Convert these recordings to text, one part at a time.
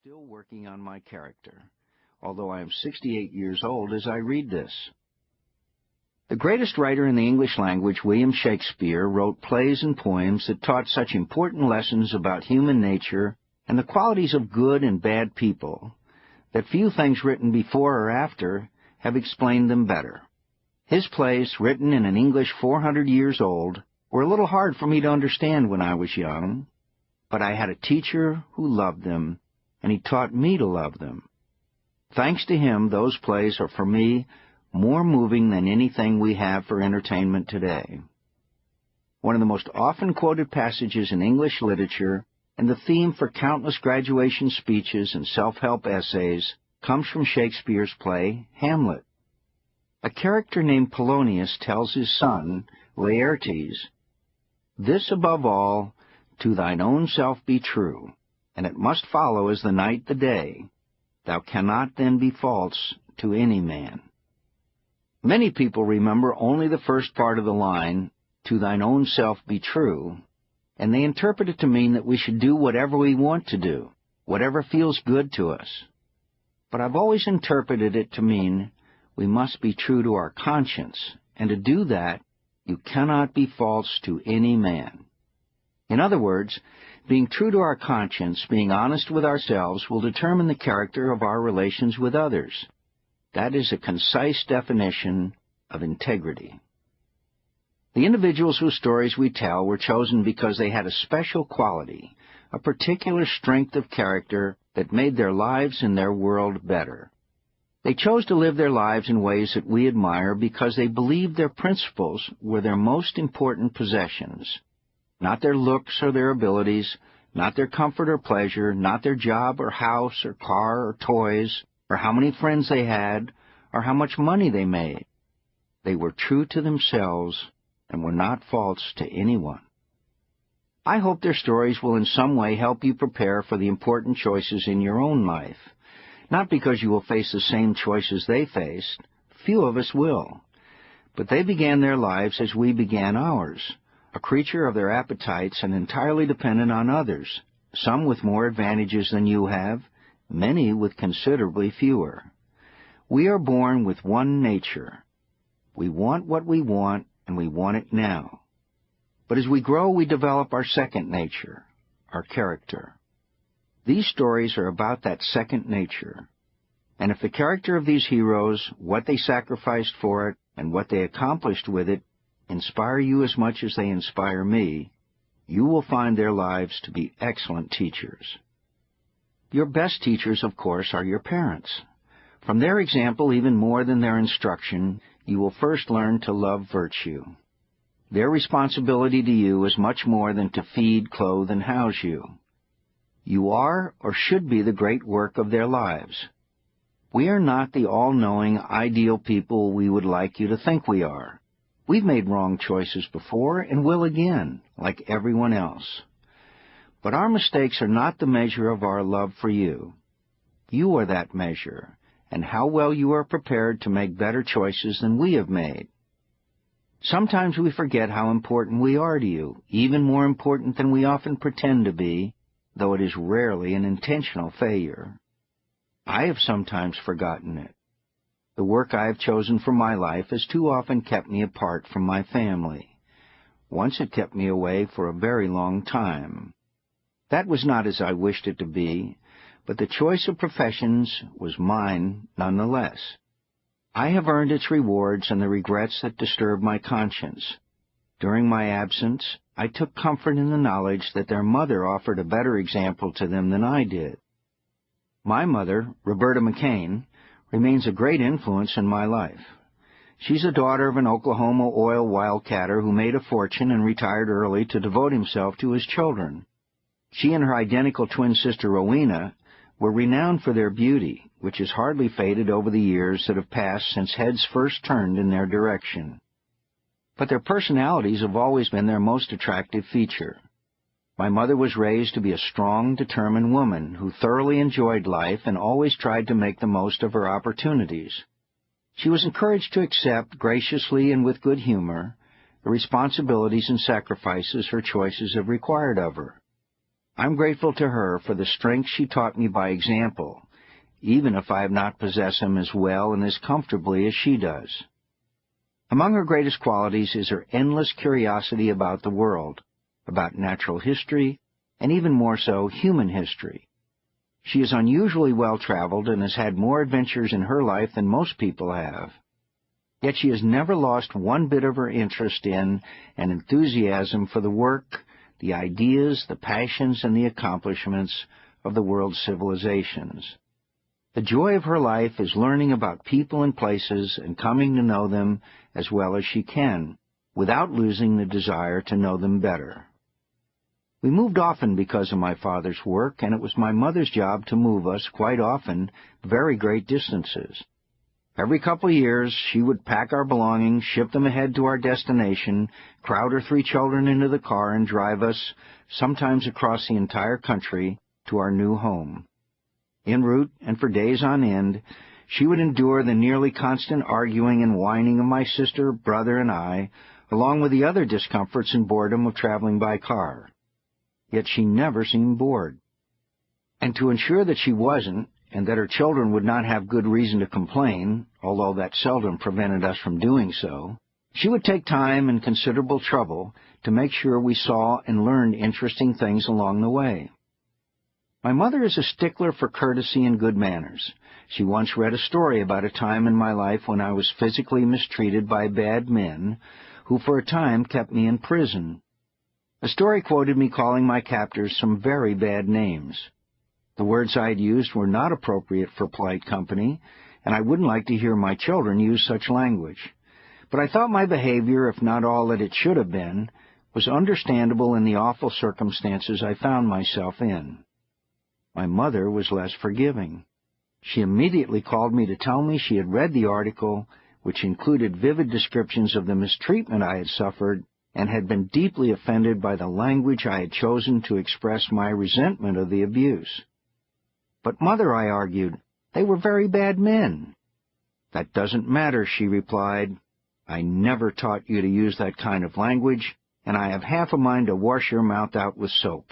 still working on my character, although I am 68 years old as I read this. The greatest writer in the English language, William Shakespeare, wrote plays and poems that taught such important lessons about human nature and the qualities of good and bad people that few things written before or after have explained them better. His plays, written in an English 400 years old, were a little hard for me to understand when I was young, but I had a teacher who loved them, and he taught me to love them. Thanks to him, those plays are for me more moving than anything we have for entertainment today. One of the most often quoted passages in English literature and the theme for countless graduation speeches and self-help essays comes from Shakespeare's play, Hamlet. A character named Polonius tells his son, Laertes, "This above all, to thine own self be true, and it must follow as the night the day. Thou cannot then be false to any man." Many people remember only the first part of the line, "To thine own self be true," and they interpret it to mean that we should do whatever we want to do, whatever feels good to us. But I've always interpreted it to mean we must be true to our conscience, and to do that, you cannot be false to any man. In other words, being true to our conscience, being honest with ourselves, will determine the character of our relations with others. That is a concise definition of integrity. The individuals whose stories we tell were chosen because they had a special quality, a particular strength of character that made their lives and their world better. They chose to live their lives in ways that we admire because they believed their principles were their most important possessions. Not their looks or their abilities, not their comfort or pleasure, not their job or house or car or toys, or how many friends they had, or how much money they made. They were true to themselves and were not false to anyone. I hope their stories will in some way help you prepare for the important choices in your own life. Not because you will face the same choices they faced. Few of us will. But they began their lives as we began ours, a creature of their appetites and entirely dependent on others, some with more advantages than you have, many with considerably fewer. We are born with one nature. We want what we want, and we want it now. But as we grow, we develop our second nature, our character. These stories are about that second nature. And if the character of these heroes, what they sacrificed for it, and what they accomplished with it, inspire you as much as they inspire me, you will find their lives to be excellent teachers. Your best teachers, of course, are your parents. From their example, even more than their instruction, you will first learn to love virtue. Their responsibility to you is much more than to feed, clothe, and house you. You are, or should be, the great work of their lives. We are not the all-knowing, ideal people we would like you to think we are. We've made wrong choices before and will again, like everyone else. But our mistakes are not the measure of our love for you. You are that measure, and how well you are prepared to make better choices than we have made. Sometimes we forget how important we are to you, even more important than we often pretend to be, though it is rarely an intentional failure. I have sometimes forgotten it. The work I have chosen for my life has too often kept me apart from my family. Once it kept me away for a very long time. That was not as I wished it to be, but the choice of professions was mine nonetheless. I have earned its rewards and the regrets that disturb my conscience. During my absence, I took comfort in the knowledge that their mother offered a better example to them than I did. My mother, Roberta McCain, remains a great influence in my life. She's the daughter of an Oklahoma oil wildcatter who made a fortune and retired early to devote himself to his children. She and her identical twin sister Rowena were renowned for their beauty, which has hardly faded over the years that have passed since heads first turned in their direction. But their personalities have always been their most attractive feature. My mother was raised to be a strong, determined woman who thoroughly enjoyed life and always tried to make the most of her opportunities. She was encouraged to accept, graciously and with good humor, the responsibilities and sacrifices her choices have required of her. I'm grateful to her for the strength she taught me by example, even if I have not possessed them as well and as comfortably as she does. Among her greatest qualities is her endless curiosity about the world, about natural history, and even more so, human history. She is unusually well-traveled and has had more adventures in her life than most people have. Yet she has never lost one bit of her interest in and enthusiasm for the work, the ideas, the passions, and the accomplishments of the world's civilizations. The joy of her life is learning about people and places and coming to know them as well as she can, without losing the desire to know them better. We moved often because of my father's work, and it was my mother's job to move us, quite often, very great distances. Every couple of years, she would pack our belongings, ship them ahead to our destination, crowd her 3 children into the car, and drive us, sometimes across the entire country, to our new home. En route, and for days on end, she would endure the nearly constant arguing and whining of my sister, brother, and I, along with the other discomforts and boredom of traveling by car. Yet she never seemed bored. And to ensure that she wasn't, and that her children would not have good reason to complain, although that seldom prevented us from doing so, she would take time and considerable trouble to make sure we saw and learned interesting things along the way. My mother is a stickler for courtesy and good manners. She once read a story about a time in my life when I was physically mistreated by bad men, who for a time kept me in prison. The story quoted me calling my captors some very bad names. The words I had used were not appropriate for polite company, and I wouldn't like to hear my children use such language. But I thought my behavior, if not all that it should have been, was understandable in the awful circumstances I found myself in. My mother was less forgiving. She immediately called me to tell me she had read the article, which included vivid descriptions of the mistreatment I had suffered, and had been deeply offended by the language I had chosen to express my resentment of the abuse. But, Mother, I argued, they were very bad men. That doesn't matter, she replied. I never taught you to use that kind of language, and I have half a mind to wash your mouth out with soap.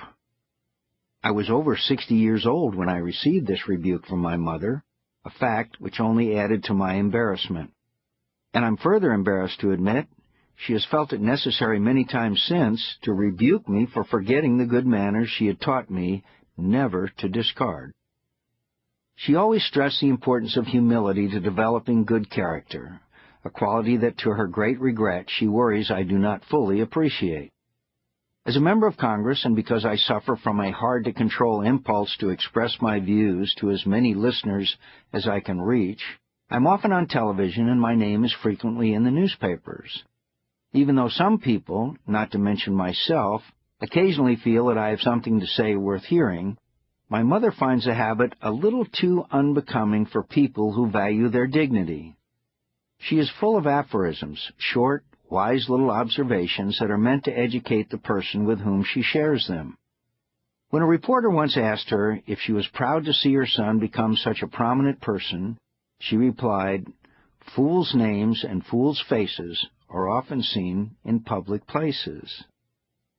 I was over 60 years old when I received this rebuke from my mother, a fact which only added to my embarrassment. And I'm further embarrassed to admit she has felt it necessary many times since to rebuke me for forgetting the good manners she had taught me never to discard. She always stressed the importance of humility to developing good character, a quality that to her great regret she worries I do not fully appreciate. As a member of Congress, and because I suffer from a hard-to-control impulse to express my views to as many listeners as I can reach, I'm often on television and my name is frequently in the newspapers. Even though some people, not to mention myself, occasionally feel that I have something to say worth hearing, my mother finds the habit a little too unbecoming for people who value their dignity. She is full of aphorisms, short, wise little observations that are meant to educate the person with whom she shares them. When a reporter once asked her if she was proud to see her son become such a prominent person, she replied, "Fools' names and fools' faces are often seen in public places."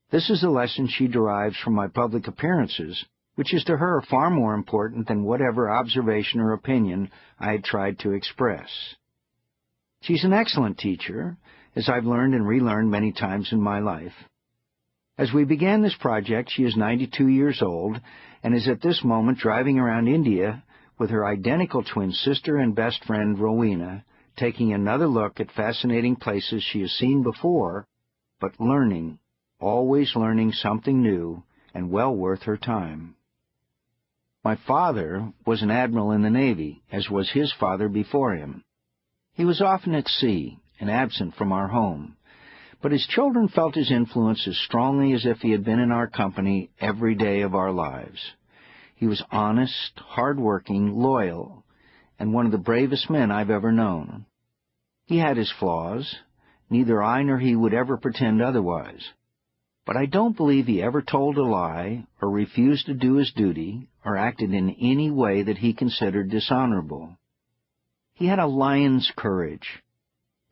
This is the lesson she derives from my public appearances, which is to her far more important than whatever observation or opinion I had tried to express. She's an excellent teacher, as I've learned and relearned many times in my life. As we began this project, she is 92 years old and is at this moment driving around India with her identical twin sister and best friend, Rowena, taking another look at fascinating places she has seen before, but learning, always learning something new and well worth her time. My father was an admiral in the Navy, as was his father before him. He was often at sea and absent from our home, but his children felt his influence as strongly as if he had been in our company every day of our lives. He was honest, hard-working, loyal, and one of the bravest men I've ever known. He had his flaws. Neither I nor he would ever pretend otherwise. But I don't believe he ever told a lie, or refused to do his duty, or acted in any way that he considered dishonorable. He had a lion's courage.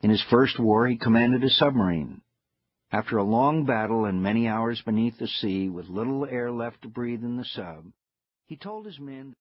In his first war, he commanded a submarine. After a long battle and many hours beneath the sea, with little air left to breathe in the sub, he told his men